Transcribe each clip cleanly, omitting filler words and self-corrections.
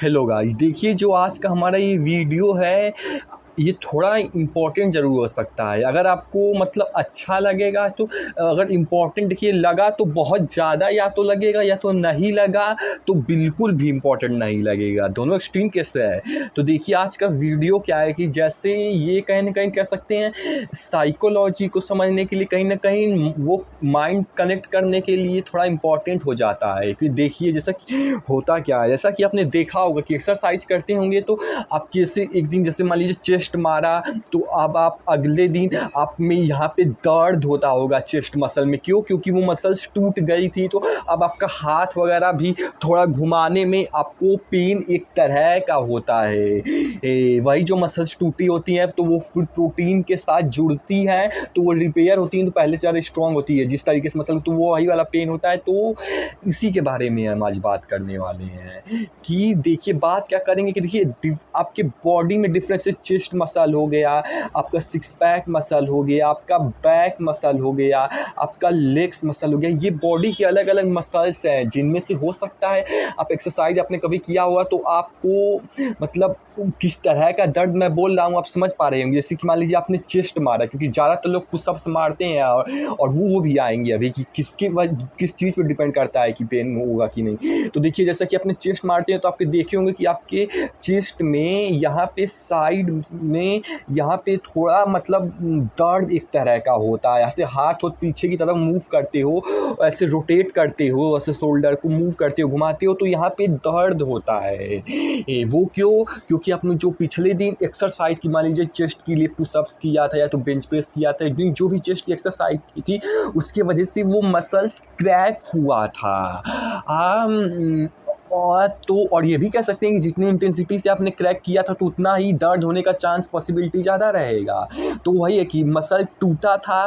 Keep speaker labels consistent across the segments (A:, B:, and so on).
A: Hello guys, देखिए जो आज का हमारा ये वीडियो है ये थोड़ा इम्पोर्टेंट ज़रूर हो सकता है। अगर आपको मतलब अच्छा लगेगा तो अगर इम्पोर्टेंट देखिए लगा तो बहुत ज़्यादा या तो लगेगा, या तो नहीं लगा तो बिल्कुल भी इम्पोर्टेंट नहीं लगेगा। दोनों एक्सट्रीम केस पे है। तो देखिए आज का वीडियो क्या है कि जैसे ये कहीं न कहीं कह सकते हैं साइकोलॉजी को समझने के लिए कहीं न कहीं वो माइंड कनेक्ट करने के लिए थोड़ा इम्पोर्टेंट हो जाता है। कि देखिए जैसा कि होता क्या है, जैसा कि आपने देखा होगा कि एक्सरसाइज करते होंगे तो आप जैसे एक दिन जैसे मान लीजिए चेस्ट मारा, तो अब आप अगले दिन आप में यहाँ पे दर्द होता होगा चेस्ट मसल में। क्यों? क्योंकि वो मसल्स टूट गई थी, तो अब आपका हाथ वगैरह भी थोड़ा घुमाने में आपको पेन एक तरह का होता है। वही जो मसल्स टूटी होती हैं तो वो फिर प्रोटीन के साथ जुड़ती हैं, तो वो रिपेयर होती हैं, तो पहले से ज़्यादा स्ट्रॉन्ग होती है जिस तरीके से मसल, तो वो वही वाला पेन होता है। तो इसी के बारे में हम आज बात करने वाले हैं कि देखिए बात क्या करेंगे कि देखिए आपके बॉडी में डिफरेंसेस, चेस्ट मसल हो गया, आपका सिक्स पैक मसल हो गया, आपका बैक मसल हो गया, आपका लेग्स मसल हो गया। ये बॉडी के अलग अलग मसल्स हैं जिनमें से हो सकता है आप एक्सरसाइज आपने कभी किया होगा तो आपको मतलब किस तरह का दर्द मैं बोल रहा हूँ आप समझ पा रहे होंगे। जैसे कि मान लीजिए आपने चेस्ट मारा, क्योंकि ज़्यादातर लोग पुशअप्स मारते हैं और वो भी आएंगे अभी कि किस चीज़ पे डिपेंड करता है कि पेन होगा कि नहीं। तो देखिए जैसा कि अपने चेस्ट मारते हैं तो आपके देखे होंगे कि आपके चेस्ट में यहाँ पे साइड में यहाँ पे थोड़ा मतलब दर्द एक तरह का होता है। ऐसे हाथ और पीछे की तरफ मूव करते हो, ऐसे रोटेट करते हो, ऐसे शोल्डर को मूव करते हो, घुमाते हो, तो यहाँ पे दर्द होता है। वो क्यों? क्योंकि आपने जो पिछले दिन एक्सरसाइज की, मान लीजिए चेस्ट के लिए पुशअप्स किया था या तो बेंच प्रेस किया था, जो भी चेस्ट की एक्सरसाइज की थी उसके वजह से वो मसल क्रैक हुआ था। और ये भी कह सकते हैं कि जितनी इंटेंसिटी से आपने क्रैक किया था तो उतना ही दर्द होने का चांस पॉसिबिलिटी ज़्यादा रहेगा। तो वही है कि मसल टूटा था,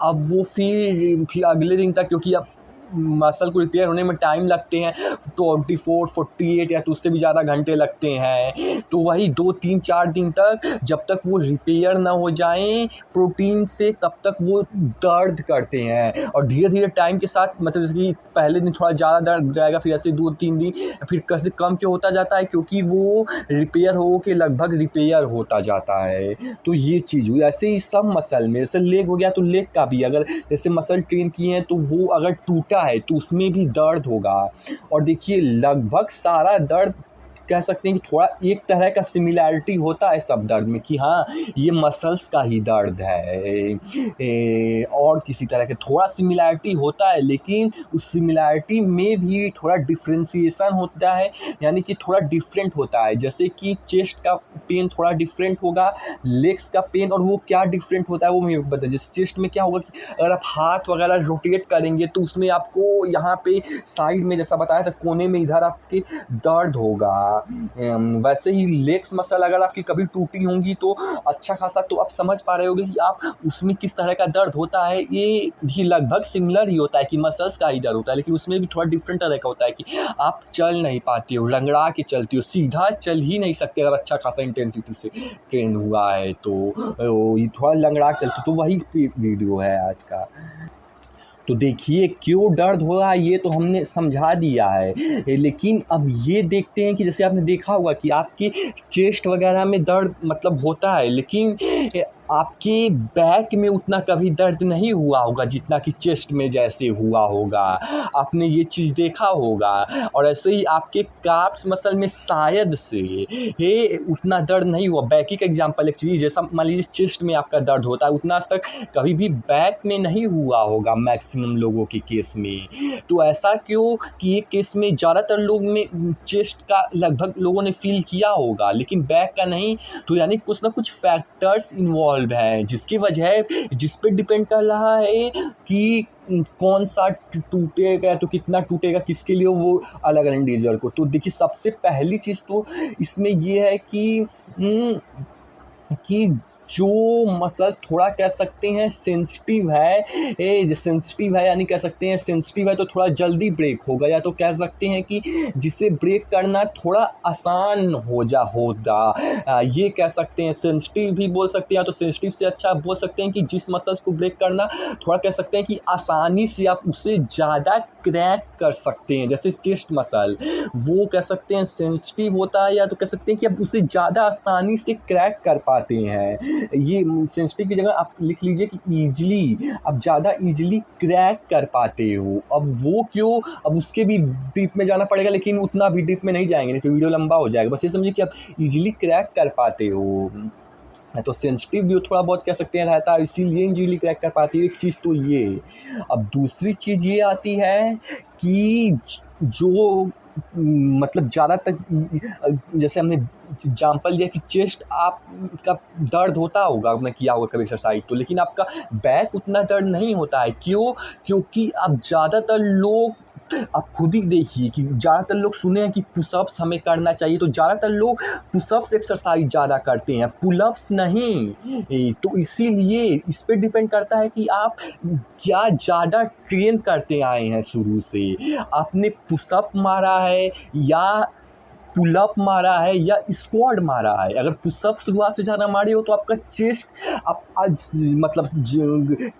A: अब वो फिर अगले दिन तक, क्योंकि अब मसल को रिपेयर होने में टाइम लगते हैं 24 48 या तो उससे भी ज़्यादा घंटे लगते हैं। तो वही 2 3 4 दिन तक जब तक वो रिपेयर ना हो जाएं प्रोटीन से तब तक वो दर्द करते हैं। और धीरे धीरे टाइम के साथ मतलब जैसे कि पहले दिन थोड़ा ज़्यादा दर्द जाएगा, फिर ऐसे 2 3 दिन फिर कैसे कम क्यों होता जाता है, क्योंकि वो रिपेयर हो के लगभग रिपेयर होता जाता है। तो ये चीज़ हुई। ऐसे ही सब मसल में, जैसे लेग हो गया तो लेग का भी अगर जैसे मसल ट्रेन किए हैं तो वो अगर टूटा है तो उसमें भी दर्द होगा। और देखिए लगभग सारा दर्द कह सकते हैं कि थोड़ा एक तरह का सिमिलैरिटी होता है सब दर्द में कि हाँ ये मसल्स का ही दर्द है। और किसी तरह के थोड़ा सिमिलैरिटी होता है, लेकिन उस सिमिलैरिटी में भी थोड़ा डिफ्रेंसिएशन होता है, यानी कि थोड़ा डिफरेंट होता है। जैसे कि चेस्ट का पेन थोड़ा डिफरेंट होगा, लेग्स का पेन, और वो क्या डिफरेंट होता है वो मैं बता। जैसे चेस्ट में क्या होगा कि अगर आप हाथ वगैरह रोटेट करेंगे तो उसमें आपको यहाँ पे साइड में जैसा बताया था कोने में इधर आपके दर्द होगा। वैसे ही लेग्स मसल अगर आपकी कभी टूटी होंगी तो अच्छा खासा, तो आप समझ पा रहे होंगे कि आप उसमें किस तरह का दर्द होता है। ये भी लगभग सिमिलर ही होता है कि मसल्स का ही दर्द होता है, लेकिन उसमें भी थोड़ा डिफरेंट तरह का होता है कि आप चल नहीं पाते हो, लंगड़ा के चलते हो, सीधा चल ही नहीं सकते अगर अच्छा खासा इंटेंसिटी से ट्रेन हुआ है तो ये थोड़ा लंगड़ा के चलते। तो वही वीडियो है आज का। तो देखिए क्यों दर्द हो रहा है ये तो हमने समझा दिया है, लेकिन अब ये देखते हैं कि जैसे आपने देखा होगा कि आपकी चेस्ट वगैरह में दर्द मतलब होता है, लेकिन आपके बैक में उतना कभी दर्द नहीं हुआ होगा जितना कि चेस्ट में जैसे हुआ होगा। आपने ये चीज़ देखा होगा। और ऐसे ही आपके काप्स मसल में शायद से उतना दर्द नहीं हुआ। बैकी का एग्जांपल एक चीज़, जैसा मान लीजिए चेस्ट में आपका दर्द होता है उतना आज तक कभी भी बैक में नहीं हुआ होगा मैक्सिमम लोगों के केस में। तो ऐसा क्यों कि ये केस में ज़्यादातर लोग में चेस्ट का लगभग लोगों ने फील किया होगा लेकिन बैक का नहीं। तो यानी कुछ ना कुछ फैक्टर्स इन्वॉल्व हैं जिसकी वजह जिस पे डिपेंड कर रहा है कि कौन सा टूटेगा तो कितना टूटेगा किसके लिए, वो अलग अलग इंडिविजुअल को। तो देखिए सबसे पहली चीज़ तो इसमें ये है कि जो मसल थोड़ा कह सकते हैं सेंसिटिव है, सेंसिटिव है यानी कह सकते हैं सेंसिटिव है तो थोड़ा जल्दी ब्रेक होगा, या तो कह सकते हैं कि जिसे ब्रेक करना थोड़ा आसान होता, ये कह सकते हैं। सेंसिटिव भी बोल सकते हैं, तो सेंसिटिव से अच्छा बोल सकते हैं कि जिस मसल्स को ब्रेक करना थोड़ा कह सकते हैं कि आसानी से आप उसे ज़्यादा क्रैक कर सकते हैं। जैसे चेस्ट मसल वो कह सकते हैं सेंसिटिव होता है, या तो कह सकते हैं कि आप उसे ज़्यादा आसानी से क्रैक कर पाते हैं। ये सेंसिटिव की जगह आप लिख लीजिए कि ईजिली, आप ज़्यादा ईजिली क्रैक कर पाते हो। अब वो क्यों, अब उसके भी डीप में जाना पड़ेगा, लेकिन उतना भी डीप में नहीं जाएंगे, नहीं तो वीडियो लंबा हो जाएगा। बस ये समझिए कि आप ईजिली क्रैक कर पाते हो। तो सेंसिटिव भी थोड़ा बहुत कह सकते हैं रहता है, इसीलिए ईजिली क्रैक कर पाती है। एक चीज़ तो ये। अब दूसरी चीज़ ये आती है कि जो मतलब ज़्यादातर जैसे हमने एग्जाम्पल दिया कि चेस्ट आपका दर्द होता होगा, आपने किया होगा कभी एक्सरसाइज तो, लेकिन आपका बैक उतना दर्द नहीं होता है। क्यों? क्योंकि अब ज़्यादातर लोग, आप खुद ही देखिए कि ज़्यादातर लोग सुने हैं कि पुशअप्स हमें करना चाहिए, तो ज़्यादातर लोग पुशअप्स एक्सरसाइज ज़्यादा करते हैं, पुलअप्स नहीं। तो इसीलिए इस पे डिपेंड करता है कि आप क्या ज़्यादा ट्रेन करते आए हैं शुरू से। आपने पुशअप मारा है या पुलअप मारा है या स्क्वाड मारा है। अगर पुशअप शुरुआत से ज़्यादा मारे हो तो आपका चेस्ट आप आज मतलब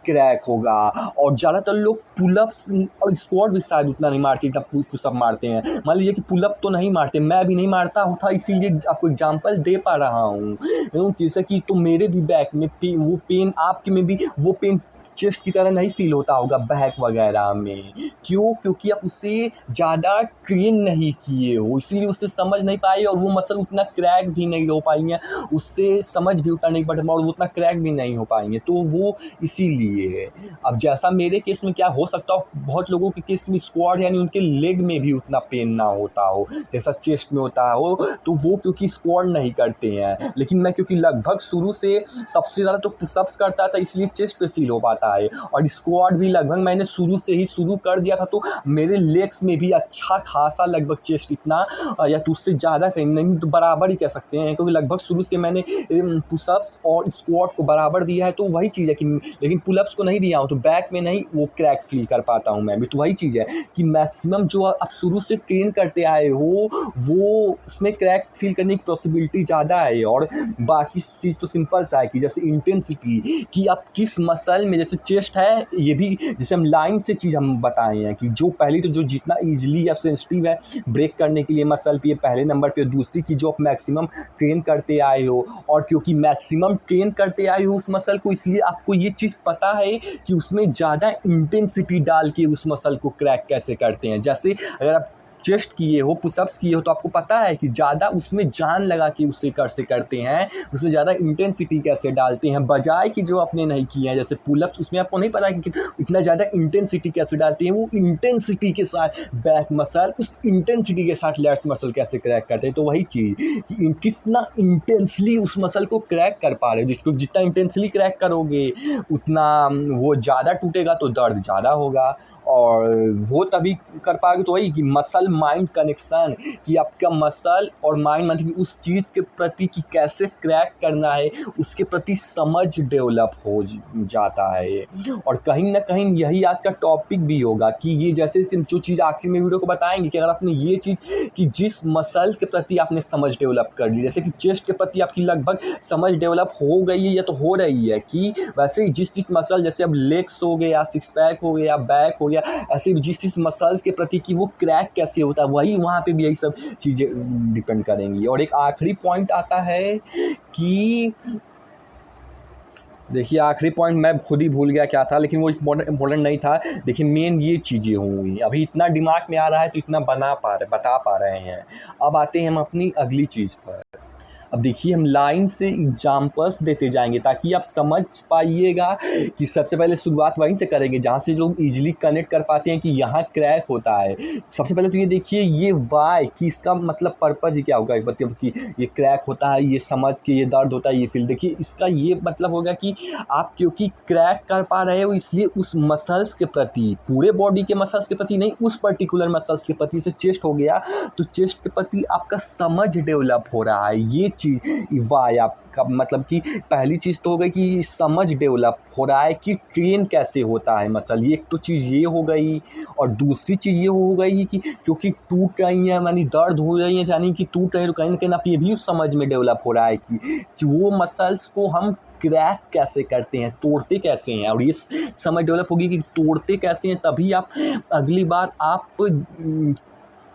A: क्रैक होगा। और ज़्यादातर लोग पुलअप्स और स्क्वाड भी शायद उतना नहीं मारते जितना पुशअप मारते हैं। मान लीजिए कि पुलअप तो नहीं मारते, मैं भी नहीं मारता हूँ था, इसीलिए आपको एग्जांपल दे पा रहा हूँ। जैसे कि तो मेरे भी बैक में वो पेन, आपके में भी वो पेन चेस्ट की तरह नहीं फील होता होगा बैक वगैरह में। क्यों? क्योंकि आप उसे ज़्यादा ट्रेन नहीं किए हो, इसीलिए उससे समझ नहीं पाए और वो मसल उतना क्रैक भी नहीं हो पाई हैं, उससे समझ भी उतना नहीं पड़ और वो उतना क्रैक भी नहीं हो पाएंगे, तो वो इसीलिए। अब जैसा मेरे केस में क्या हो सकता हो, बहुत लोगों के केस में स्क्वाड यानी उनके लेग में भी उतना पेन ना होता हो जैसा चेस्ट में होता हो, तो वो क्योंकि स्क्वाड नहीं करते हैं। लेकिन मैं क्योंकि लगभग शुरू से सबसे ज़्यादा तो पुशअप्स करता था, इसलिए चेस्ट पे फील हो पाता है। और स्क्वाड भी लगभग मैंने शुरू से ही शुरू कर दिया था, तो मेरे लेग्स में भी अच्छा खासा लगभग चेस्ट इतना या तो उससे ज़्यादा कहीं नहीं तो बराबर ही कह सकते हैं, क्योंकि लगभग शुरू से मैंने पुशअप्स और स्क्वाड को बराबर दिया है। तो वही चीज़ है कि लेकिन पुलअप्स को नहीं दिया हूँ, तो बैक में नहीं वो क्रैक फील कर पाता हूँ मैं भी। तो वही चीज़ है कि मैक्सिमम जो आप शुरू से ट्रेन करते आए हो वो उसमें क्रैक फील करने की पॉसिबिलिटी ज़्यादा है। और बाकी चीज़ तो सिंपल सा है कि जैसे इंटेंसिटी कि आप किस मसल में, जैसे चेस्ट है, ये भी जैसे हम लाइन से चीज़ हम बताए हैं कि जो पहली तो जो जितना ईजिली या सेंसिटिव है ब्रेक करने के लिए मसल पे पहले नंबर पे, दूसरी की जो आप मैक्सिमम ट्रेन करते आए हो। और क्योंकि मैक्सिमम ट्रेन करते आए हो उस मसल को, इसलिए आपको ये चीज़ पता है कि उसमें ज़्यादा इंटेंसिटी डाल के उस मसल को क्रैक कैसे करते हैं। जैसे अगर आप चेस्ट किए हो, पुशअप्स किए हो, तो आपको पता है कि ज़्यादा उसमें जान लगा के उसे कैसे करते हैं, उसमें ज़्यादा इंटेंसिटी कैसे डालते हैं, बजाय कि जो आपने नहीं किए हैं जैसे पुलअप्स, उसमें आपको नहीं पता है कि इतना ज़्यादा इंटेंसिटी कैसे डालते हैं। वो इंटेंसिटी के साथ बैक मसल, उस इंटेंसिटी के साथ लैट्स मसल कैसे क्रैक करते हैं। तो वही चीज़ कि कितना इंटेंसली उस मसल को क्रैक कर पा रहे हो। जिसको जितना इंटेंसली क्रैक करोगे उतना वो ज़्यादा टूटेगा, तो दर्द ज़्यादा होगा। और वो तभी कर पाओगे तो वही कि मसल माइंड कनेक्शन, कि आपका मसल और माइंड मतलब कि उस चीज़ के प्रति कि कैसे क्रैक करना है, उसके प्रति समझ डेवलप हो जाता है। और कहीं ना कहीं यही आज का टॉपिक भी होगा कि ये जैसे जो चीज़ आखिर में वीडियो को बताएंगे कि अगर आपने ये चीज़ कि जिस मसल के प्रति आपने समझ डेवलप कर ली, जैसे कि चेस्ट के प्रति आपकी लगभग समझ डेवलप हो गई है या तो हो रही है, कि वैसे ही जिस मसल, जैसे अब लेग्स हो गया, सिक्स पैक हो गया, बैक हो गया, ऐसे जिस मसल्स के प्रति कि वो क्रैक कैसे होता है, वही वहाँ पे भी यही सब चीज़ें डिपेंड करेंगी। और एक आखिरी पॉइंट आता है कि देखिए, आखिरी पॉइंट मैं खुद ही भूल गया क्या था, लेकिन वो इम्पोर्टेंट नहीं था। देखिए मेन ये चीज़ें होंगी, अभी इतना दिमाग में आ रहा है तो इतना बता पा रहे हैं। अब आते हैं हम अपनी अगली चीज़ पर। अब देखिए हम लाइन से एग्जाम्पल्स देते जाएंगे ताकि आप समझ पाइएगा कि सबसे पहले शुरुआत वहीं से करेंगे जहाँ से लोग इजीली कनेक्ट कर पाते हैं कि यहाँ क्रैक होता है। सबसे पहले तो ये देखिए ये वाई कि इसका मतलब पर्पज़ ही क्या होगा, मतलब कि ये क्रैक होता है, ये समझ के ये दर्द होता है, ये फील। देखिए इसका ये मतलब होगा कि आप क्योंकि क्रैक कर पा रहे हो इसलिए उस मसल्स के प्रति, पूरे बॉडी के मसल्स के प्रति नहीं, उस पर्टिकुलर मसल्स के प्रति, से चेस्ट हो गया तो चेस्ट के प्रति आपका समझ डेवलप हो रहा है। ये चीज़ वाई आपका मतलब कि पहली चीज़ तो हो गई कि समझ डेवलप हो रहा है कि ट्रेन कैसे होता है मसल, ये एक तो चीज़ ये हो गई। और दूसरी चीज़ ये हो गई कि क्योंकि टूट रही हैं यानी दर्द हो रही है यानी कि टूट रही है, तो कहीं ना कहीं आप ये भी समझ में डेवलप हो रहा है कि वो मसल्स को हम क्रैक कैसे करते हैं, तोड़ते कैसे हैं। और ये समझ डेवलप होगी कि तोड़ते कैसे हैं, तभी आप अगली बार आप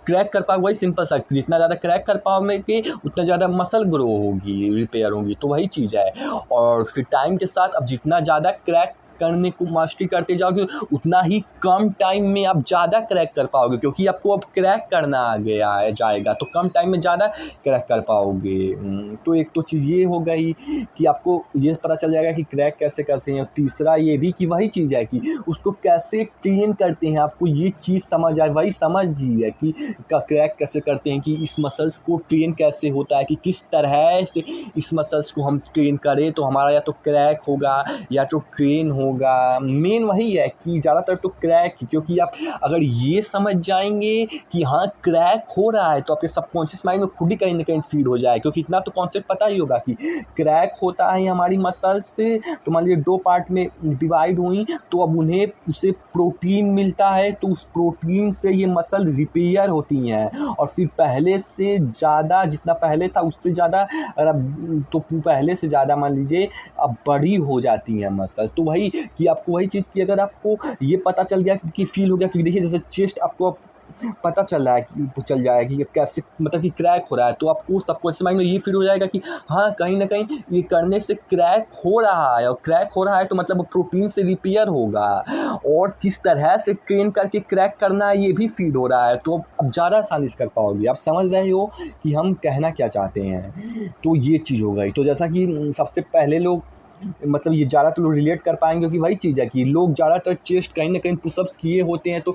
A: क्रैक कर पाओगे। वही सिंपल सा, जितना ज़्यादा क्रैक कर पाओगे उतना ज़्यादा मसल ग्रो होगी, रिपेयर होगी, तो वही चीज़ है। और फिर टाइम के साथ अब जितना ज़्यादा क्रैक करने को मास्टरी करते जाओगे उतना ही कम टाइम में आप ज़्यादा क्रैक कर पाओगे, क्योंकि आपको अब क्रैक करना आ गया है जाएगा, तो कम टाइम में ज़्यादा क्रैक कर पाओगे। तो एक तो चीज़ ये हो गई कि आपको ये पता चल जाएगा कि क्रैक कैसे कैसे हैं। तीसरा ये भी कि वही चीज़ है कि उसको कैसे ट्रेन करते हैं, आपको ये चीज़ समझ आए, वही समझ ही है कि क्रैक कैसे करते हैं, कि इस मसल्स को ट्रेन कैसे होता है, कि किस तरह से इस मसल्स को हम ट्रेन करें तो हमारा या तो क्रैक होगा या तो ट्रेन होगा। मेन वही है कि ज़्यादातर तो क्रैक ही, क्योंकि आप अगर ये समझ जाएंगे कि हाँ क्रैक हो रहा है तो आपके सबकॉन्शियस माइंड में खुद ही कहीं ना कहीं फीड हो जाए, क्योंकि इतना तो कॉन्सेप्ट पता ही होगा कि क्रैक होता है हमारी मसल्स से, तो मान लीजिए 2 पार्ट में डिवाइड हुई तो अब उन्हें उसे प्रोटीन मिलता है, तो उस प्रोटीन से ये मसल रिपेयर होती हैं और फिर पहले से ज़्यादा, जितना पहले था उससे ज़्यादा, अगर अब तो पहले से ज़्यादा मान लीजिए अब बड़ी हो जाती हैं मसल। तो वही कि आपको वही चीज़ कि अगर आपको ये पता चल गया कि फील हो गया कि देखिए जैसे चेस्ट आपको अब पता चल रहा है कि चल जाएगा कि ये कैसे मतलब कि क्रैक हो रहा है, तो आपको सबकॉन्शियस माइंड में ये फील हो जाएगा कि हाँ कहीं ना कहीं ये करने से क्रैक हो रहा है, और क्रैक हो रहा है तो मतलब प्रोटीन से रिपेयर होगा, और किस तरह से ट्रेन करके क्रैक करना है ये भी फीड हो रहा है, तो अब ज़्यादा आसानी से कर पाओगे। आप समझ रहे हो कि हम कहना क्या चाहते हैं। तो ये चीज़ हो गई। तो जैसा कि सबसे पहले लोग मतलब ये ज़्यादातर लोग रिलेट कर पाएंगे, क्योंकि वही चीज़ है कि लोग ज़्यादातर चेस्ट कहीं ना कहीं पुशअप्स किए होते हैं, तो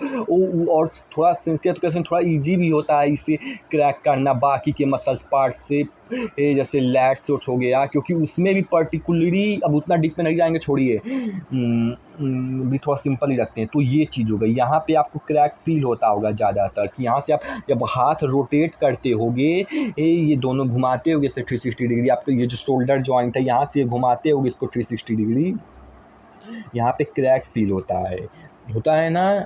A: और थोड़ा सेंसिटिव तो कैसे थोड़ा इजी भी होता है इसे क्रैक करना बाकी के मसल्स पार्ट से, जैसे लैट्स हो गया, क्योंकि उसमें भी पर्टिकुलरली अब उतना डीप में नहीं जाएंगे, छोड़िए भी थोड़ा सिंपल ही रखते हैं। तो ये चीज़ हो गई। यहाँ पे आपको क्रैक फील होता होगा ज़्यादातर कि यहाँ से आप जब हाथ रोटेट करते होगे, ये दोनों घुमाते होगे इसे 360 डिग्री, आपका ये जो शोल्डर जॉइंट है यहाँ से घुमाते होगे इसको 360 डिग्री, यहाँ पे क्रैक फील होता है ना।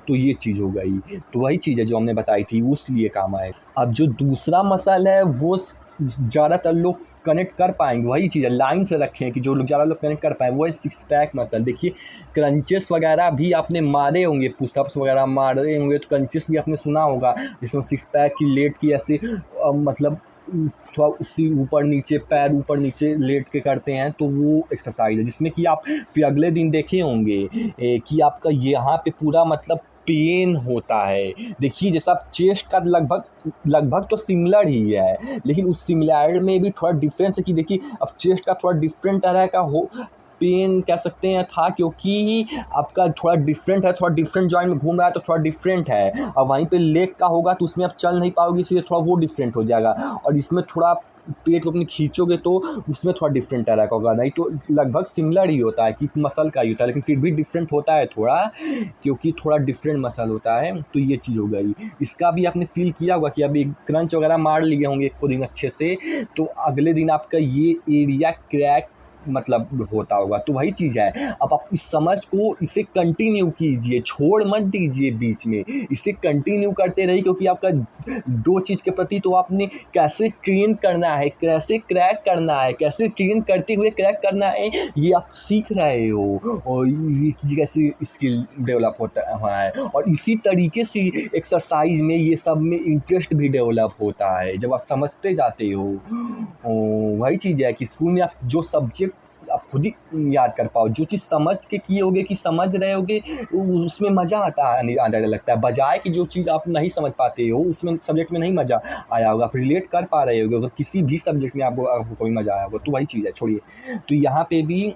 A: तो ये चीज़ हो गई। तो वही चीज़ है जो हमने बताई थी, उस लिए काम आए। अब जो दूसरा मसल है वो ज़्यादातर लोग कनेक्ट कर पाएंगे, वही चीज़ है लाइन से रखें कि जो लोग ज़्यादा लोग कनेक्ट कर पाएँ, वो है 6 पैक मसल। देखिए क्रंचेस वगैरह भी आपने मारे होंगे, पुशअप्स वगैरह मारे होंगे, तो क्रंचेस भी आपने सुना होगा, जिसमें 6 पैक की लेट की ऐसे मतलब थोड़ा उसी ऊपर नीचे पैर ऊपर नीचे लेट के करते हैं, तो वो एक्सरसाइज है जिसमें कि आप फिर अगले दिन देखे होंगे कि आपका यहाँ पे पूरा मतलब पेन होता है। देखिए जैसा आप चेस्ट का लगभग तो सिमिलर ही है, लेकिन उस सिमिलर में भी थोड़ा डिफरेंस है कि देखिए अब चेस्ट का थोड़ा डिफरेंट तरह का हो पेन कह सकते हैं था, क्योंकि आपका थोड़ा डिफरेंट है, थोड़ा डिफरेंट जॉइंट में घूम रहा है तो थोड़ा डिफरेंट है। और वहीं पे लेग का होगा तो उसमें आप चल नहीं पाओगे, इसलिए थोड़ा वो डिफरेंट हो जाएगा। और इसमें थोड़ा पेट को अपने खींचोगे तो उसमें थोड़ा डिफरेंट तरह का होगा, नहीं तो लगभग सिमिलर ही होता है कि मसल का ही होता है, लेकिन फिर भी डिफरेंट होता है थोड़ा, क्योंकि थोड़ा डिफरेंट मसल होता है। तो ये चीज़ हो गई। इसका भी आपने फील किया होगा कि अभी क्रंच वगैरह मार लिए होंगे एक दिन अच्छे से, तो अगले दिन आपका ये एरिया क्रैक मतलब होता होगा। तो वही चीज़ है। अब आप इस समझ को इसे कंटिन्यू कीजिए, छोड़ मत दीजिए बीच में, इसे कंटिन्यू करते रहिए, क्योंकि आपका 2 चीज़ के प्रति तो आपने कैसे ट्रेन करना है, कैसे क्रैक करना है, कैसे ट्रेन करते हुए क्रैक करना है, ये आप सीख रहे हो, और ये कैसे स्किल डेवलप होता है। और इसी तरीके से एक्सरसाइज में ये सब में इंटरेस्ट भी डेवलप होता है जब आप समझते जाते हो। वही चीज़ है कि स्कूल में आप जो सब्जेक्ट आप खुद ही याद कर पाओ, जो चीज़ समझ के किए होगे कि समझ रहे होगे, उसमें मज़ा आने लगता है, बजाय कि जो चीज़ आप नहीं समझ पाते हो उसमें सब्जेक्ट में नहीं मज़ा आया होगा, आप रिलेट कर पा रहे होगे, अगर किसी भी सब्जेक्ट में आपको कोई मज़ा आया होगा। तो वही चीज़ है, छोड़िए। तो यहाँ पे भी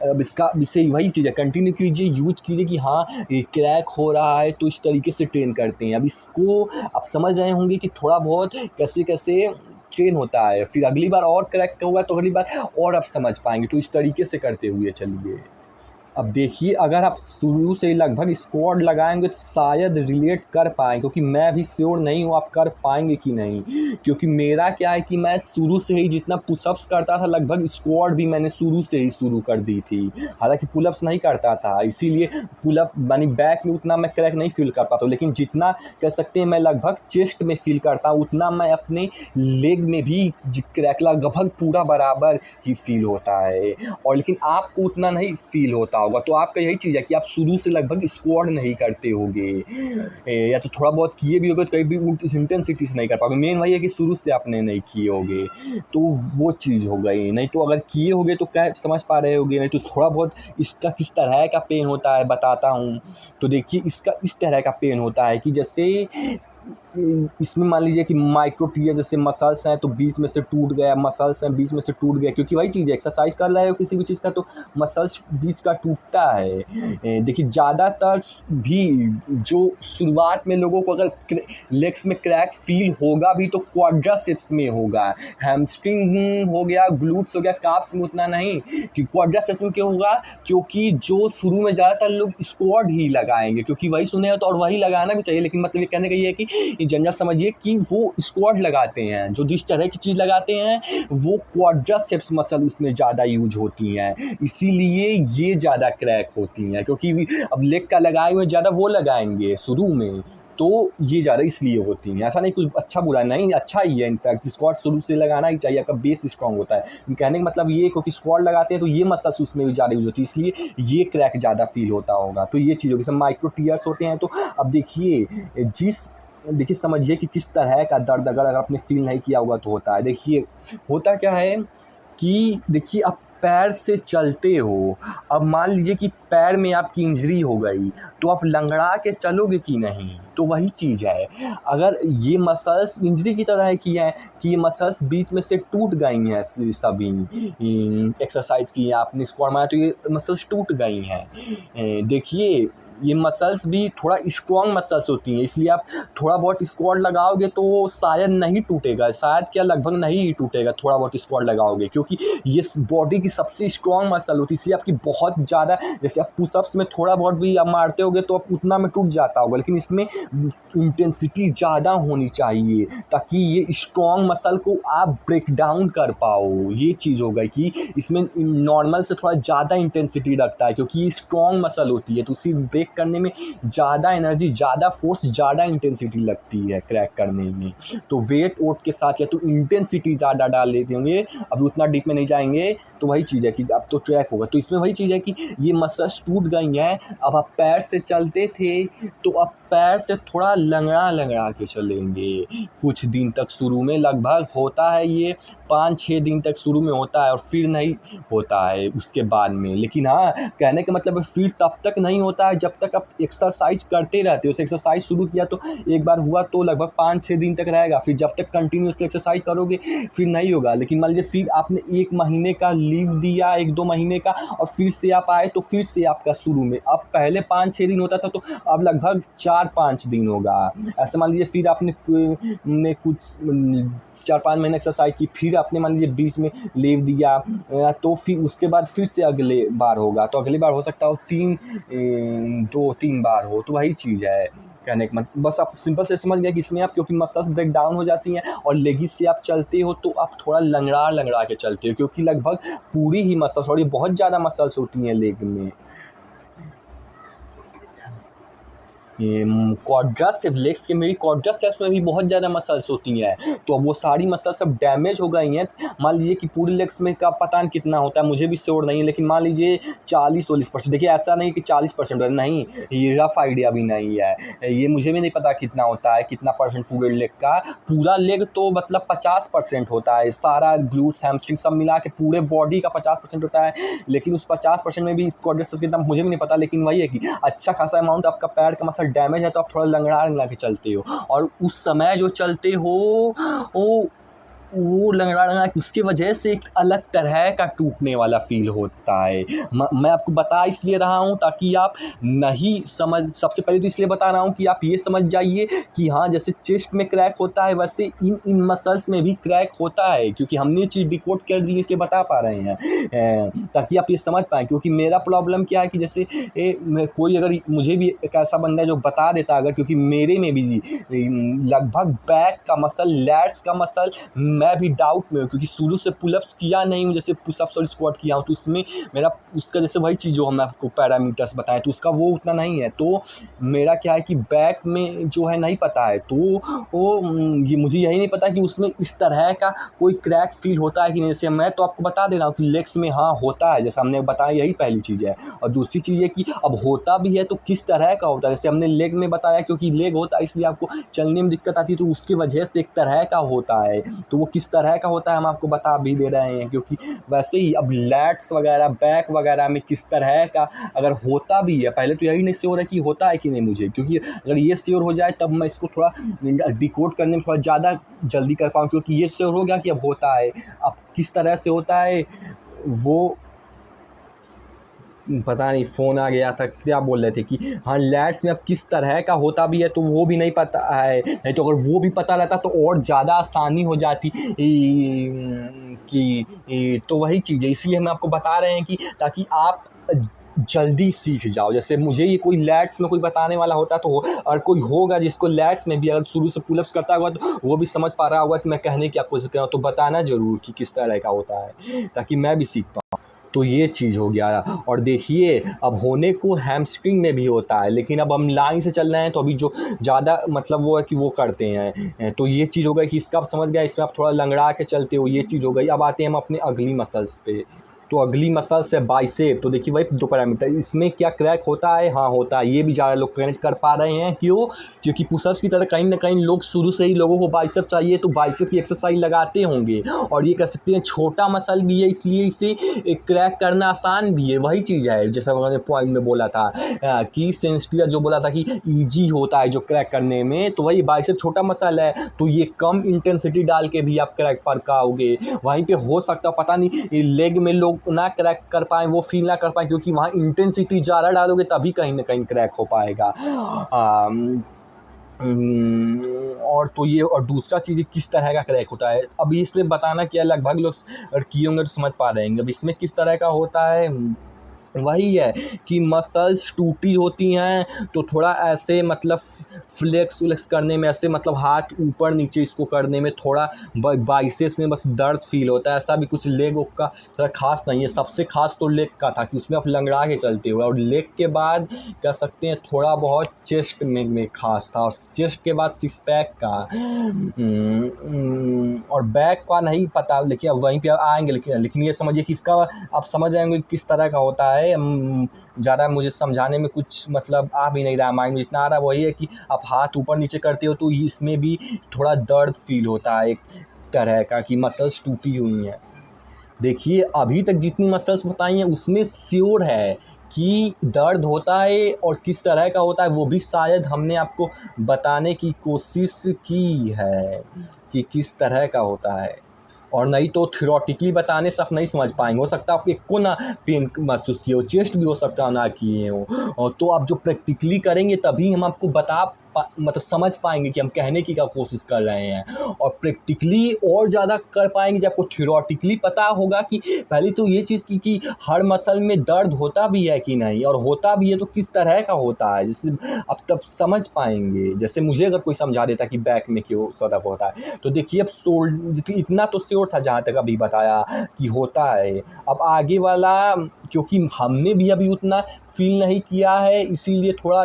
A: अब इससे वही चीज़ है, कंटिन्यू कीजिए, यूज कीजिए कि हाँ ये क्रैक हो रहा है तो इस तरीके से ट्रेन करते हैं। अब इसको आप समझ रहे होंगे कि थोड़ा बहुत कैसे कैसे ट्रेन होता है, फिर अगली बार और क्रैक होगा तो अगली बार और आप समझ पाएंगे। तो इस तरीके से करते हुए चलिए। अब देखिए, अगर आप शुरू से ही लगभग स्क्वाड लगाएँगे तो शायद रिलेट कर पाएँ, क्योंकि मैं भी श्योर नहीं हूँ आप कर पाएँगे कि नहीं। क्योंकि मेरा क्या है कि मैं शुरू से ही जितना पुशअप्स करता था, लगभग स्क्वाड भी मैंने शुरू से ही शुरू कर दी थी। हालाँकि पुलअप्स नहीं करता था, इसीलिए पुलअप यानी बैक में उतना मैं क्रैक नहीं फ़ील कर पाता हूँ। लेकिन जितना कह सकते हैं मैं लगभग चेस्ट में फ़ील करता हूँ, उतना मैं अपने लेग में भी क्रैक लगभग पूरा बराबर ही फ़ील होता है। और लेकिन आपको उतना नहीं फ़ील होता होगा, तो आपका यही चीज़ है कि आप शुरू से लगभग स्क्वाड नहीं करते होगे, या तो थोड़ा बहुत किए भी होगे तो कहीं भी उस इंटेंसिटी से नहीं कर पाओगे। मेन वही है कि शुरू से आपने नहीं किए होगे, तो वो चीज़ हो गई। नहीं तो अगर किए होगे तो क्या समझ पा रहे होगे। नहीं तो थोड़ा बहुत इसका किस तरह का पेन होता है बताता हूँ। तो देखिए, इसका इस तरह का पेन होता है कि जैसे इसमें मान लीजिए कि माइक्रोटियर जैसे मसल्स हैं तो बीच में से टूट गया, मसल्स हैं बीच में से टूट गया, क्योंकि वही चीज़ है, एक्सरसाइज कर रहे हो किसी भी चीज़ का तो मसल्स बीच का टूटता है। देखिए, ज़्यादातर भी जो शुरुआत में लोगों को अगर लेग्स में क्रैक फील होगा भी तो क्वाड्रासेप्स में होगा। हैमस्ट्रिंग हो गया, ग्लूट्स हो गया, काफ्स में उतना नहीं। कि क्वाड्रासेप्स में क्यों होगा? क्योंकि जो शुरू में ज़्यादातर लोग स्क्वाड ही लगाएंगे, क्योंकि वही सुने हो तो, और वही लगाना भी चाहिए। लेकिन मतलब ये कहने का ये है कि जनरल समझिए कि वो स्क्वाड लगाते हैं, जो जिस तरह की चीज़ लगाते हैं वो क्वाड्रासेप्स मसल उसमें ज़्यादा यूज होती हैं, इसीलिए ये ज़्यादा क्रैक होती हैं। क्योंकि अब लेग का लगाए हुए ज़्यादा वो लगाएंगे शुरू में, तो ये ज़्यादा इसलिए होती हैं। ऐसा नहीं कुछ अच्छा बुरा नहीं, अच्छा ही है। इनफैक्ट स्क्वाड शुरू से लगाना ही चाहिए, आपका बेस स्ट्रांग होता है। कहने का मतलब ये, क्योंकि स्क्वाड लगाते हैं तो ये मसल्स उसमें भी ज़्यादा यूज होती है, इसलिए ये क्रैक ज़्यादा फील होता होगा। तो ये चीज़ होगी, सब माइक्रो टीयर्स होते हैं। तो अब देखिए समझिए कि किस तरह का दर्द अगर आपने फील नहीं किया होगा तो होता है। देखिए, होता क्या है कि देखिए, आप पैर से चलते हो, अब मान लीजिए कि पैर में आपकी इंजरी हो गई, तो आप लंगड़ा के चलोगे कि नहीं? तो वही चीज़ है, अगर ये मसल्स इंजरी की तरह की हैं कि ये मसल्स बीच में से टूट गई हैं, सभी एक्सरसाइज की आपने स्क्वाट मारा तो ये मसल्स टूट गई हैं। देखिए, ये मसल्स भी थोड़ा स्ट्रॉन्ग मसल्स होती हैं, इसलिए आप थोड़ा बहुत स्क्वाट लगाओगे तो शायद नहीं टूटेगा, शायद क्या लगभग नहीं टूटेगा थोड़ा बहुत स्क्वाट लगाओगे, क्योंकि ये बॉडी की सबसे स्ट्रॉन्ग मसल होती है। इसलिए आपकी बहुत ज़्यादा, जैसे आप पुशअप्स में थोड़ा बहुत भी आप मारते होगे तो आप उतना में टूट जाता होगा, लेकिन इसमें इंटेंसिटी ज़्यादा होनी चाहिए ताकि ये स्ट्रॉन्ग मसल को आप ब्रेक डाउन कर पाओ। ये चीज़ हो गई कि इसमें नॉर्मल से थोड़ा ज़्यादा इंटेंसिटी रखता है, क्योंकि ये स्ट्रॉन्ग मसल होती है, तो उसी ब्रेक करने में ज़्यादा एनर्जी, ज़्यादा फोर्स, ज़्यादा इंटेंसिटी लगती है क्रैक करने में। तो वेट वोट के साथ या तो इंटेंसिटी ज़्यादा डाल लेते होंगे, अभी उतना डीप में नहीं जाएंगे, तो वही चीज़ है कि अब तो ट्रैक होगा। तो इसमें वही चीज़ है कि ये मसल्स टूट गई हैं, अब आप पैर से चलते थे तो अब पैर से थोड़ा लंगड़ा के चलेंगे कुछ दिन तक। शुरू में लगभग होता है ये 5-6 दिन तक शुरू में होता है, और फिर नहीं होता है उसके बाद में। लेकिन हाँ, कहने का मतलब फिर तब तक नहीं होता है जब तक आप एक्सरसाइज करते रहते हो। एक्सरसाइज शुरू किया तो एक बार हुआ तो लगभग 5-6 दिन तक रहेगा, फिर जब तक कंटिन्यूसली एक्सरसाइज करोगे फिर नहीं होगा। लेकिन मान लीजिए फिर आपने 1 महीने का लीव दिया, 1-2 महीने का, और फिर से आप आए तो फिर से आपका शुरू में, अब पहले 5-6 दिन होता था तो अब लगभग 4-5 दिन होगा। ऐसे मान लीजिए फिर आपने कुछ 4-5 महीने एक्सरसाइज की, फिर आपने मान लीजिए बीच में लीव दिया, तो फिर उसके बाद फिर से अगले बार होगा, तो अगली बार हो सकता हो 2-3 बार हो। तो वही चीज़ है कहने का मतलब, बस आप सिंपल से समझ गए कि इसमें आप, क्योंकि मसल्स ब्रेक डाउन हो जाती हैं और लेगिस से आप चलते हो तो आप थोड़ा लंगड़ा के चलते हो, क्योंकि लगभग पूरी ही मसल्स, और ये बहुत ज़्यादा मसल्स होती हैं लेग में। क्वाड्रासेप्स, लेग्स के मेरी क्वाड्रासेप्स में भी बहुत ज़्यादा मसल्स होती हैं, तो अब वो सारी मसल्स सब डैमेज हो गई हैं। मान लीजिए कि पूरे लेग्स में का पता नहीं कितना होता है, मुझे भी श्योर नहीं है, लेकिन मान लीजिए 40-40%। देखिए, ऐसा नहीं कि 40% नहीं, ये रफ आइडिया भी नहीं है, ये मुझे भी नहीं पता कितना होता है, कितना परसेंट पूरे लेग का। पूरा लेग तो मतलब 50% होता है, सारा ग्लूट्स, हैमस्ट्रिंग सब मिला के पूरे बॉडी का 50% होता है। लेकिन उस 50% में भी क्वाड्रासेप्स कितना मुझे भी नहीं पता, लेकिन वही है कि अच्छा खासा अमाउंट आपका पैर का मसल डैमेज है, तो आप थोड़ा लंगड़ा के चलते हो, और उस समय जो चलते हो वो वो लंगड़ा लंगड़ा उसके वजह से एक अलग तरह का टूटने वाला फ़ील होता है। मैं आपको बता इसलिए रहा हूँ ताकि आप नहीं समझ, सबसे पहले तो इसलिए बता रहा हूँ कि आप ये समझ जाइए कि हाँ, जैसे चेस्ट में क्रैक होता है वैसे इन मसल्स में भी क्रैक होता है, क्योंकि हमने ये चीज़ डिकोड कर दी इसलिए बता पा रहे हैं ताकि आप ये समझ पाएँ। क्योंकि मेरा प्रॉब्लम क्या है कि जैसे कोई अगर मुझे भी एक ऐसा बंदा है जो बता देता अगर, क्योंकि मेरे में भी लगभग बैक का मसल, लैट्स का मसल मैं भी डाउट में हूँ, क्योंकि शुरू से पुलअप्स किया नहीं हूँ, जैसे पुशअप्स और स्क्वाट किया हूँ, तो उसमें मेरा उसका जैसे वही चीज़ जो हम आपको पैरामीटर्स बताएं तो उसका वो उतना नहीं है। तो मेरा क्या है कि बैक में जो है नहीं पता है, तो वो ये मुझे यही नहीं पता कि उसमें इस तरह का कोई क्रैक फील होता है कि नहीं। जैसे मैं तो आपको बता दे रहा हूँ कि लेग्स में हाँ होता है, जैसे हमने बताया, यही पहली चीज़ है। और दूसरी चीज़ है कि अब होता भी है तो किस तरह का होता है। जैसे हमने लेग में बताया, क्योंकि लेग होता है इसलिए आपको चलने में दिक्कत आती है, तो उसकी वजह से एक तरह का होता है। तो वो किस तरह का होता है हम आपको बता भी दे रहे हैं, क्योंकि वैसे ही अब लैट्स वगैरह, बैक वगैरह में किस तरह का अगर होता भी है, पहले तो यही नहीं श्योर है कि होता है कि नहीं मुझे, क्योंकि अगर ये श्योर हो जाए तब मैं इसको थोड़ा डिकोड करने में थोड़ा ज़्यादा जल्दी कर पाऊँ। क्योंकि ये श्योर हो गया कि अब होता है, अब किस तरह से होता है वो पता नहीं, फ़ोन आ गया था, क्या बोल रहे थे कि हाँ लैट्स में अब किस तरह का होता भी है तो वो भी नहीं पता है। नहीं तो अगर वो भी पता रहता तो और ज़्यादा आसानी हो जाती तो वही चीज़ है, इसलिए हम आपको बता रहे हैं कि ताकि आप जल्दी सीख जाओ। जैसे मुझे ये कोई लैट्स में कोई बताने वाला होता तो और कोई होगा जिसको लैट्स में भी अगर शुरू से पुलअप्स करता होगा तो वो भी समझ पा रहा होगा कि मैं कहने की कोशिश कर रहा हूँ, तो बताना ज़रूर कि किस तरह का होता है ताकि मैं भी सीख पाऊँ। तो ये चीज़ हो गया। और देखिए अब होने को हैमस्ट्रिंग में भी होता है, लेकिन अब हम लाइन से चल रहे हैं तो अभी जो ज़्यादा मतलब वो है कि वो करते हैं। तो ये चीज़ हो गई कि इसका आप समझ गए, इसमें आप थोड़ा लंगड़ा के चलते हो, ये चीज़ हो गई। अब आते हैं हम अपने अगली मसल्स पे। तो अगली मसल्स है बाइसेप। तो देखिए वही 2 पैरामीटर, इसमें क्या क्रैक होता है? हाँ होता है। ये भी ज़्यादा लोग कनेक्ट कर पा रहे हैं, क्यों? क्योंकि पुशअप्स की तरह कहीं न कहीं लोग शुरू से ही लोगों को बाइसेप चाहिए तो बाइसेप की एक्सरसाइज लगाते होंगे। और ये कह सकते हैं छोटा मसल भी है, इसलिए इसे क्रैक करना आसान भी है। वही चीज़ है जैसा मैंने पॉइंट में बोला था कि सेंसिटिव जो बोला था कि ईजी होता है जो क्रैक करने में, तो वही बाइसेप छोटा मसल है तो ये कम इंटेंसिटी डाल के भी आप क्रैक कर पाओगे। वहीं पे हो सकता है पता नहीं लेग में लोग ना क्रैक कर पाएँ, वो फील ना कर पाएँ, क्योंकि वहाँ इंटेंसिटी ज़्यादा डालोगे तभी कहीं न कहीं क्रैक हो पाएगा। और तो ये, और दूसरा चीज़ किस तरह का क्रैक होता है, अभी इसमें बताना क्या, लगभग लोग किए होंगे तो समझ पा रहे हैं। अब इसमें किस तरह का होता है, वही है कि मसल्स टूटी होती हैं तो थोड़ा ऐसे मतलब फ्लेक्स व्लेक्स करने में, ऐसे मतलब हाथ ऊपर नीचे इसको करने में थोड़ा बाइसेप्स में बस दर्द फील होता है। ऐसा भी कुछ लेग का थोड़ा खास नहीं है। सबसे खास तो लेग का था कि उसमें आप लंगड़ा के चलते हो, और लेग के बाद कह सकते हैं थोड़ा बहुत चेस्ट में खास था, और चेस्ट के बाद सिक्स पैक का और बैक का नहीं पता, लेकिन अब वहीं पे आएंगे। लेकिन ये समझिए कि इसका आप समझ जाएंगे किस तरह का होता है। ज़्यादा मुझे समझाने में कुछ मतलब आ भी नहीं रहा, माइंड में जितना आ रहा है वही है कि आप हाथ ऊपर नीचे करते हो तो इसमें भी थोड़ा दर्द फील होता है, एक तरह का कि मसल्स टूटी हुई हैं। देखिए अभी तक जितनी मसल्स बताई हैं उसमें श्योर है कि दर्द होता है, और किस तरह का होता है वो भी शायद हमने आपको बताने की कोशिश की है कि किस तरह का होता है। और नहीं तो थ्योरेटिकली बताने से आप नहीं समझ पाएंगे। हो सकता है आप एक को ना पेन महसूस किए हो, चेस्ट भी हो सकता है ना किए हो, और तो आप जो प्रैक्टिकली करेंगे तभी हम आपको मतलब समझ पाएंगे कि हम कहने की क्या कोशिश कर रहे हैं। और प्रैक्टिकली और ज़्यादा कर पाएंगे जब आपको थ्योरेटिकली पता होगा कि पहले तो ये चीज़ की हर मसल में दर्द होता भी है कि नहीं, और होता भी है तो किस तरह का होता है, जिससे आप तब समझ पाएंगे। जैसे मुझे अगर कोई समझा देता कि बैक में क्यों सदा होता है, तो देखिए अब इतना तो श्योर था जहाँ तक अभी बताया कि होता है। अब आगे वाला क्योंकि हमने भी अभी उतना फील नहीं किया है इसीलिए थोड़ा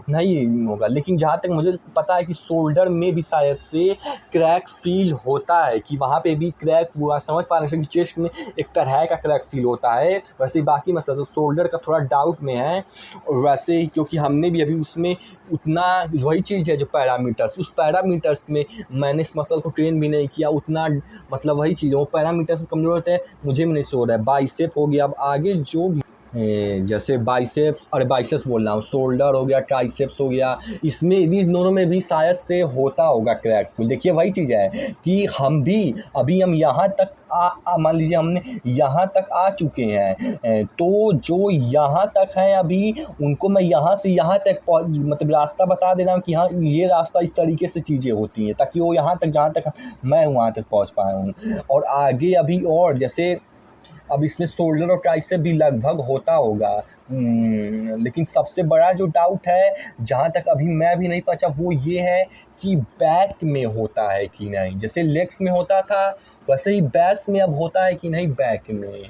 A: नहीं होगा, लेकिन जहाँ तक मुझे पता है कि शोल्डर में भी शायद से क्रैक फील होता है, कि वहाँ पे भी क्रैक हुआ, समझ पा रहे हैं कि चेस्ट में एक तरह का क्रैक फील होता है। वैसे बाकी मसल शोल्डर का थोड़ा डाउट में है, और वैसे क्योंकि हमने भी अभी उसमें उतना, वही चीज़ है जो पैरामीटर्स, उस पैरामीटर्स में मैंने इस मसल को ट्रेन भी नहीं किया उतना, मतलब वही चीज़ है वो पैरामीटर्स कमज़ोर होते हैं, मुझे भी नहीं शोर है। बाइसेप हो गया। अब आगे जो भी जैसे बाइसेप्स, अरे बाइसेप्स बोल रहा हूँ, शोल्डर हो गया, ट्राइसेप्स हो गया, इसमें इन दोनों में भी शायद से होता होगा क्रैक फुल। देखिए वही चीज़ है कि हम भी अभी हम यहाँ तक मान लीजिए हमने यहाँ तक आ चुके हैं, तो जो यहाँ तक हैं अभी उनको मैं यहाँ से यहाँ तक मतलब रास्ता बता दे रहा हूँ कि हाँ ये रास्ता इस तरीके से चीज़ें होती हैं, ताकि वो यहाँ तक जहाँ तक मैं वहाँ तक पहुँच पाया हूँ। और आगे अभी और जैसे अब इसमें शोल्डर और ट्राइसेप भी लगभग होता होगा, लेकिन सबसे बड़ा जो डाउट है जहाँ तक अभी मैं भी नहीं पहुँचा वो ये है कि बैक में होता है कि नहीं। जैसे लेग्स में होता था वैसे ही बैक्स में अब होता है कि नहीं बैक में।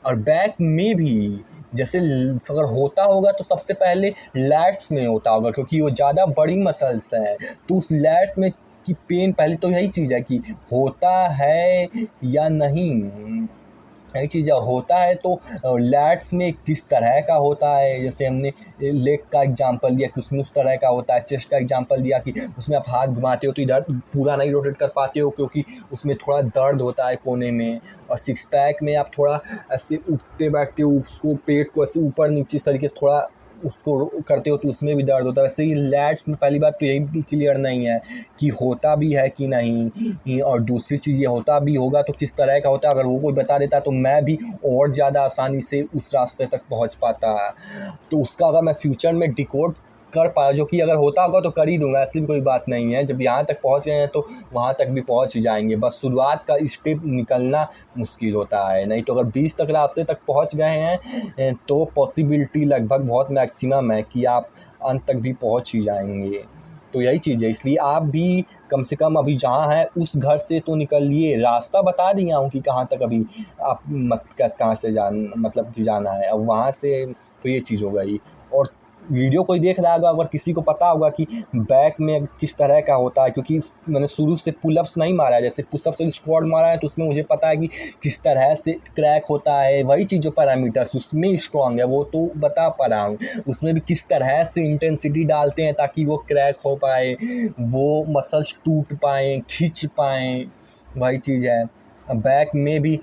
A: और बैक में भी जैसे अगर होता होगा तो सबसे पहले लैट्स में होता होगा, क्योंकि वो ज़्यादा बड़ी मसल्स हैं, तो उस लैट्स में की पेन पहले तो यही चीज़ है कि होता है या नहीं, यही चीज़ है। और होता है तो लैट्स में किस तरह का होता है, जैसे हमने लेग का एग्जांपल दिया कि उसमें उस तरह का होता है, चेस्ट का एग्जांपल दिया कि उसमें आप हाथ घुमाते हो तो इधर पूरा नहीं रोटेट कर पाते हो क्योंकि उसमें थोड़ा दर्द होता है कोने में। और सिक्स पैक में आप थोड़ा ऐसे उठते बैठते हो, उसको पेट को ऐसे ऊपर नीचे इस तरीके से थोड़ा उसको करते हो तो उसमें भी दर्द होता है। वैसे ही लैट्स में पहली बात तो यही भी क्लियर नहीं है कि होता भी है कि नहीं, और दूसरी चीज़ ये होता भी होगा तो किस तरह का होता है। अगर वो कोई बता देता तो मैं भी और ज़्यादा आसानी से उस रास्ते तक पहुंच पाता। तो उसका अगर मैं फ्यूचर में डिकोड कर पाया, जो कि अगर होता होगा तो कर ही दूंगा, ऐसी भी कोई बात नहीं है। जब यहाँ तक पहुँच गए हैं तो वहाँ तक भी पहुँच ही जाएंगे, बस शुरुआत का स्टेप निकलना मुश्किल होता है। नहीं तो अगर 20 तक रास्ते तक पहुँच गए हैं तो पॉसिबिलिटी लगभग बहुत मैक्सिमम है कि आप अंत तक भी पहुँच ही जाएंगे। तो यही चीज़ है, इसलिए आप भी कम से कम अभी जहाँ हैं उस घर से तो निकलिए। रास्ता बता दिया हूँ कि कहाँ तक अभी आप कहाँ से मतलब कि जाना है। अब वहाँ से तो ये चीज़ हो गई। और वीडियो कोई देख रहा होगा, अगर किसी को पता होगा कि बैक में किस तरह का होता है, क्योंकि मैंने शुरू से पुलअप्स नहीं मारा है, जैसे पुशअप्स और स्क्वाट मारा है तो उसमें मुझे पता है कि किस तरह से क्रैक होता है। वही चीज़ जो पैरामीटर्स उसमें स्ट्रॉन्ग है वो तो बता पा रहा हूँ, उसमें भी किस तरह से इंटेंसिटी डालते हैं ताकि वो क्रैक हो पाए, वो मसल्स टूट पाएँ, खींच पाएँ, वही चीज़ है। बैक में भी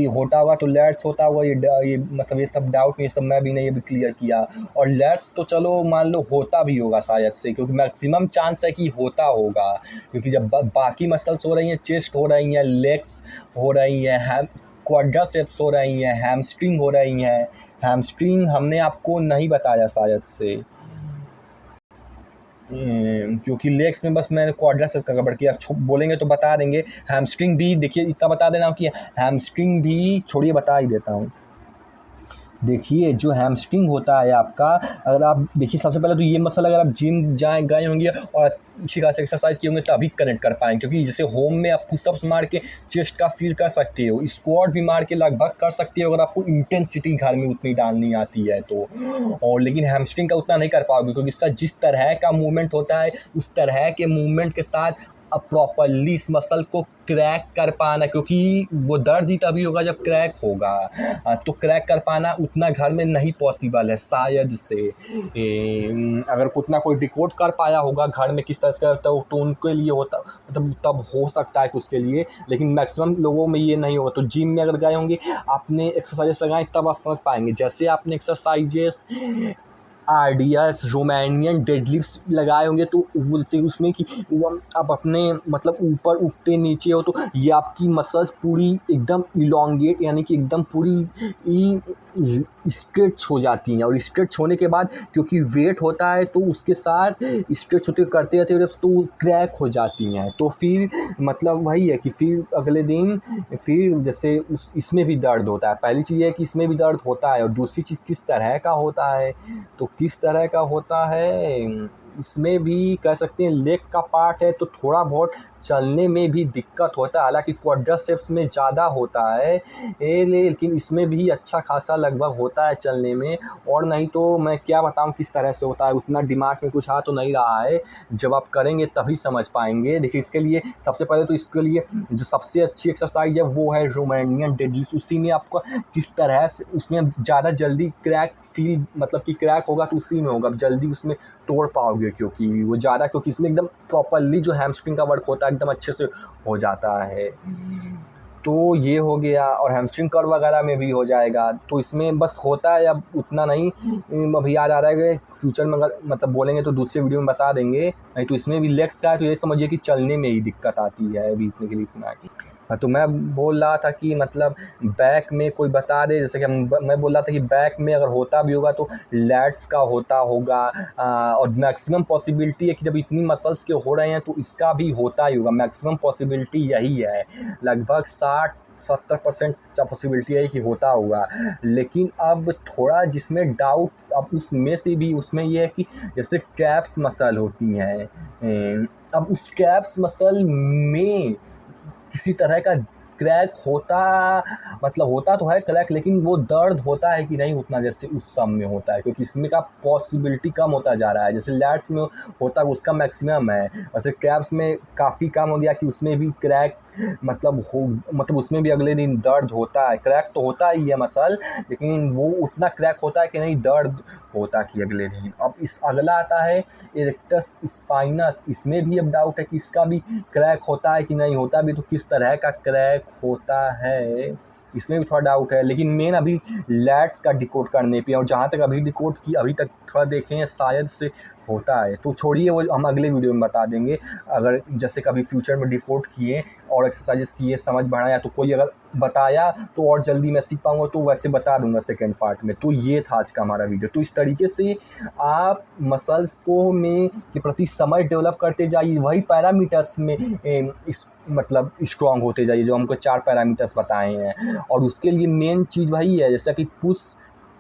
A: होता होगा तो लैट्स होता होगा, ये मतलब ये सब डाउट ये सब मैं भी नहीं अभी क्लियर किया। और लैट्स तो चलो मान लो होता भी होगा शायद से, क्योंकि मैक्सिमम चांस है कि होता होगा, क्योंकि जब बाकी मसल्स हो रही हैं, चेस्ट हो रही हैं, लेग्स हो रही हैं, क्वाड्रासेप्स हो रही हैं, हैमस्ट्रिंग हो रही हैं। हैमस्ट्रिंग हमने आपको नहीं बताया शायद से, क्योंकि लेग्स में बस मैंने क्वाड्रासेप्स का कवर किया, बोलेंगे तो बता देंगे। हैमस्ट्रिंग भी देखिए इतना बता देना कि हैमस्ट्रिंग भी छोड़िए बता ही देता हूँ। देखिए जो हैमस्ट्रिंग होता है आपका, अगर आप देखिए सबसे पहले तो ये मसल अगर आप जिम गए होंगे और अच्छी खासी एक्सरसाइज किए होंगे तभी कनेक्ट कर पाएंगे, क्योंकि जैसे होम में आप पुशअप्स मार के चेस्ट का फील कर सकते हो, स्क्वाट भी मार के लगभग कर सकते हो अगर आपको इंटेंसिटी घर में उतनी डालनी आती है तो। और लेकिन हैमस्ट्रिंग का उतना नहीं कर पाओगे, क्योंकि इसका जिस तरह का मूवमेंट होता है उस तरह के मूवमेंट के साथ अब प्रॉपरली इस मसल को क्रैक कर पाना, क्योंकि वो दर्द ही तभी होगा जब क्रैक होगा, तो क्रैक कर पाना उतना घर में नहीं पॉसिबल है शायद से। अगर उतना कोई डिकोड कर पाया होगा घर में किस तरह से करता हो तो उनके लिए होता, मतलब तब हो सकता है कि उसके लिए, लेकिन मैक्सिमम लोगों में ये नहीं होगा। तो जिम में अगर गए होंगे आपने एक्सरसाइजेस लगाए तब आप समझ पाएंगे। जैसे आपने एक्सरसाइजेस RDS रोमानियन डेडलिफ्ट्स लगाए होंगे तो उसमें कि आप अपने मतलब ऊपर उठते नीचे हो तो ये आपकी मसल्स पूरी एकदम इलोंगेट यानी कि एकदम पूरी स्ट्रेच हो जाती हैं। और स्ट्रेच होने के बाद क्योंकि वेट होता है तो उसके साथ स्ट्रेच होते करते रहते हैं तो क्रैक हो जाती हैं। तो फिर मतलब वही है कि फिर अगले दिन फिर जैसे इसमें भी दर्द होता है। पहली चीज़ है कि इसमें भी दर्द होता है, और दूसरी चीज़ किस तरह का होता है, तो किस तरह का होता है इसमें भी कह सकते हैं लेग का पार्ट है तो थोड़ा बहुत चलने में भी दिक्कत होता है, हालांकि क्वाड्रासेप्स में ज़्यादा होता है लेकिन इसमें भी अच्छा खासा लगभग होता है चलने में। और नहीं तो मैं क्या बताऊं किस तरह से होता है, उतना दिमाग में कुछ आ तो नहीं रहा है, जब आप करेंगे तभी समझ पाएंगे। देखिए इसके लिए सबसे पहले तो इसके लिए जो सबसे अच्छी एक्सरसाइज है वो है रोमानियन डेडलिफ्ट। उसी में आपको किस तरह से उसमें ज़्यादा जल्दी क्रैक फील मतलब कि क्रैक होगा तो उसी में होगा, आप जल्दी उसमें तोड़ पाओगे क्योंकि वो ज़्यादा क्योंकि इसमें एकदम प्रॉपरली जो हैमस्ट्रिंग का वर्क होता है एकदम अच्छे से हो जाता है। तो ये हो गया, और हैमस्ट्रिंग कर्व वगैरह में भी हो जाएगा। तो इसमें बस होता है अब उतना नहीं, अभी याद आ रहा है कि फ्यूचर में अगर मतलब बोलेंगे तो दूसरे वीडियो में बता देंगे। नहीं तो इसमें भी लेग्स का है, तो ये समझिए कि चलने में ही दिक्कत आती है अभी इतने के लिए इतना ही। हाँ, तो मैं बोल रहा था कि मतलब बैक में कोई बता दे, जैसे कि मैं बोल रहा था कि बैक में अगर होता भी होगा तो लैट्स का होता होगा, और मैक्सिमम पॉसिबिलिटी है कि जब इतनी मसल्स के हो रहे हैं तो इसका भी होता ही होगा। मैक्सिमम पॉसिबिलिटी यही है, लगभग 60-70% पॉसिबिलिटी है कि होता होगा। लेकिन अब थोड़ा जिसमें डाउट, अब उसमें से भी उसमें ये है कि जैसे कैप्स मसल होती हैं, अब उस कैप्स मसल में किसी तरह का क्रैक होता, मतलब होता तो है क्रैक, लेकिन वो दर्द होता है कि नहीं उतना जैसे उस सब में होता है, क्योंकि इसमें का पॉसिबिलिटी कम होता जा रहा है। जैसे लैट्स में होता है उसका मैक्सिमम है, वैसे कैप्स में काफ़ी कम हो गया कि उसमें भी क्रैक मतलब उसमें भी अगले दिन दर्द होता है। क्रैक तो होता ही है मसल, लेकिन वो उतना क्रैक होता है कि नहीं दर्द होता कि अगले दिन। अब इस अगला आता है इरेक्टस स्पाइनस, इसमें भी अब डाउट है कि इसका भी क्रैक होता है कि नहीं होता भी, तो किस तरह का क्रैक होता है इसमें भी थोड़ा डाउट है। लेकिन मेन अभी लैट्स का डिकोड करने पे, और जहाँ तक अभी डिकोड की अभी तक थोड़ा देखें हैं शायद से होता है, तो छोड़िए वो हम अगले वीडियो में बता देंगे। अगर जैसे कभी फ्यूचर में डिकोड किए और एक्सरसाइजेस किए समझ बढ़ा, या तो कोई अगर बताया तो और जल्दी मैं सीख पाऊँगा तो वैसे बता दूंगा सेकेंड पार्ट में। तो ये था आज का हमारा वीडियो। तो इस तरीके से आप मसल्स को में के प्रति समझ डेवलप करते जाइए, वही पैरामीटर्स में इस मतलब स्ट्रॉन्ग होते जाइए जो हमको 4 पैरामीटर्स बताए हैं। और उसके लिए मेन चीज़ वही है, जैसा कि पुश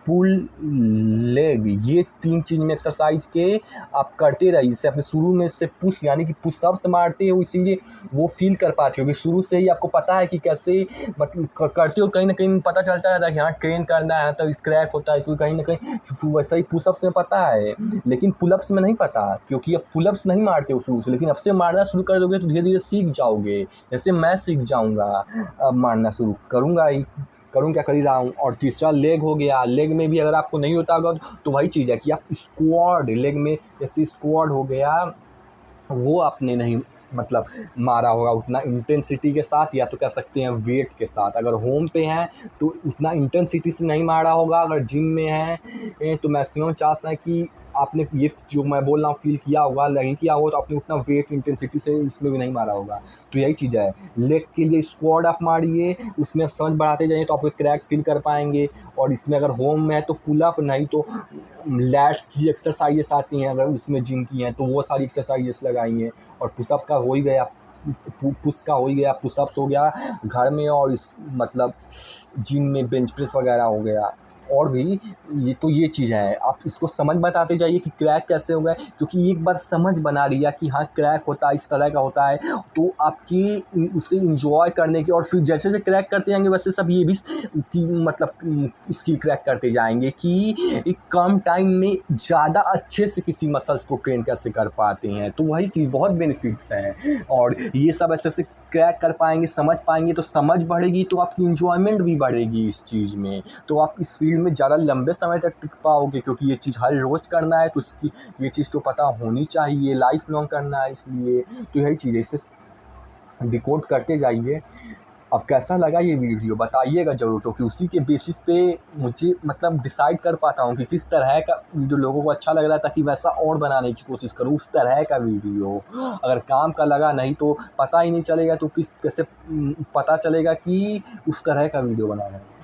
A: पुल लेग, ये 3 चीज़ में एक्सरसाइज के आप करते रहिए। जैसे आपने शुरू में से पुश यानी कि पुशअप्स मारते हो, इसीलिए वो फील कर पाते हो कि शुरू से ही आपको पता है कि कैसे मतलब करते हो। कहीं ना कहीं पता चलता रहता है कि हाँ ट्रेन करना है तो क्रैक होता है, क्योंकि कहीं ना कहीं वैसा ही पुशअप्स में पता है, लेकिन पुलअप्स में नहीं पता, क्योंकि अब पुलअप्स नहीं मारते हो शुरू से। लेकिन अब से मारना शुरू कर दोगे तो धीरे धीरे सीख जाओगे, जैसे मैं सीख जाऊँगा, अब मारना शुरू करूँगा ही, करूँ क्या कर ही रहा हूँ। और तीसरा लेग हो गया, लेग में भी अगर आपको नहीं होता होगा तो वही चीज़ है कि आप स्क्वाड, लेग में जैसे स्क्वाड हो गया वो आपने नहीं मतलब मारा होगा उतना इंटेंसिटी के साथ, या तो कह सकते हैं वेट के साथ। अगर होम पे हैं तो उतना इंटेंसिटी से नहीं मारा होगा, अगर जिम में हैं तो मैक्सिमम चांस है कि आपने ये जो मैं बोल रहा हूँ फील किया होगा, नहीं किया होगा तो आपने उतना वेट इंटेंसिटी से उसमें भी नहीं मारा होगा। तो यही चीज़ है, लेग के लिए स्क्वाड आप मारिए, उसमें आप समझ बढ़ाते जाइए तो आपको क्रैक फील कर पाएंगे। और इसमें अगर होम में है तो पुलअप, नहीं तो लैट्स की एक्सरसाइजेस आती हैं, अगर उसमें जिम की हैं तो वो सारी एक्सरसाइजेस लगाइए। और पुशअप का हो ही गया, पुश का हो ही गया, पुशअप्स हो गया घर में, और इस मतलब जिम में बेंच प्रेस वगैरह हो गया। और भी ये तो ये चीज़ है, आप इसको समझ बताते जाइए कि क्रैक कैसे हो गया, क्योंकि एक बार समझ बना लिया कि हाँ क्रैक होता है, इस तरह का होता है, तो आपकी उसे इंजॉय करने की, और फिर जैसे जैसे क्रैक करते जाएंगे वैसे सब ये भी कि मतलब स्किल क्रैक करते जाएंगे कि एक कम टाइम में ज़्यादा अच्छे से किसी मसल्स को ट्रेन कैसे कर पाते हैं। तो वही चीज़ बहुत बेनिफिट्स हैं, और ये सब ऐसे ऐसे क्रैक कर पाएंगे, समझ पाएंगे, तो समझ बढ़ेगी तो आपकी इंजॉयमेंट भी बढ़ेगी इस चीज़ में। तो आप इस फील्ड में ज़्यादा लंबे समय तक टिक पाओगे, क्योंकि ये चीज़ हर रोज़ करना है तो इसकी ये चीज़ तो पता होनी चाहिए, लाइफ लॉन्ग करना है इसलिए। तो यही चीज़ है, इसे डिकोड करते जाइए। अब कैसा लगा ये वीडियो बताइएगा ज़रूर, क्योंकि उसी के बेसिस पे मुझे मतलब डिसाइड कर पाता हूँ कि किस तरह का वीडियो लोगों को अच्छा लग रहा है, ताकि वैसा और बनाने की कोशिश करूँ उस तरह का वीडियो। अगर काम का लगा नहीं तो पता ही नहीं चलेगा, तो कैसे पता चलेगा कि उस तरह का वीडियो बनाना है।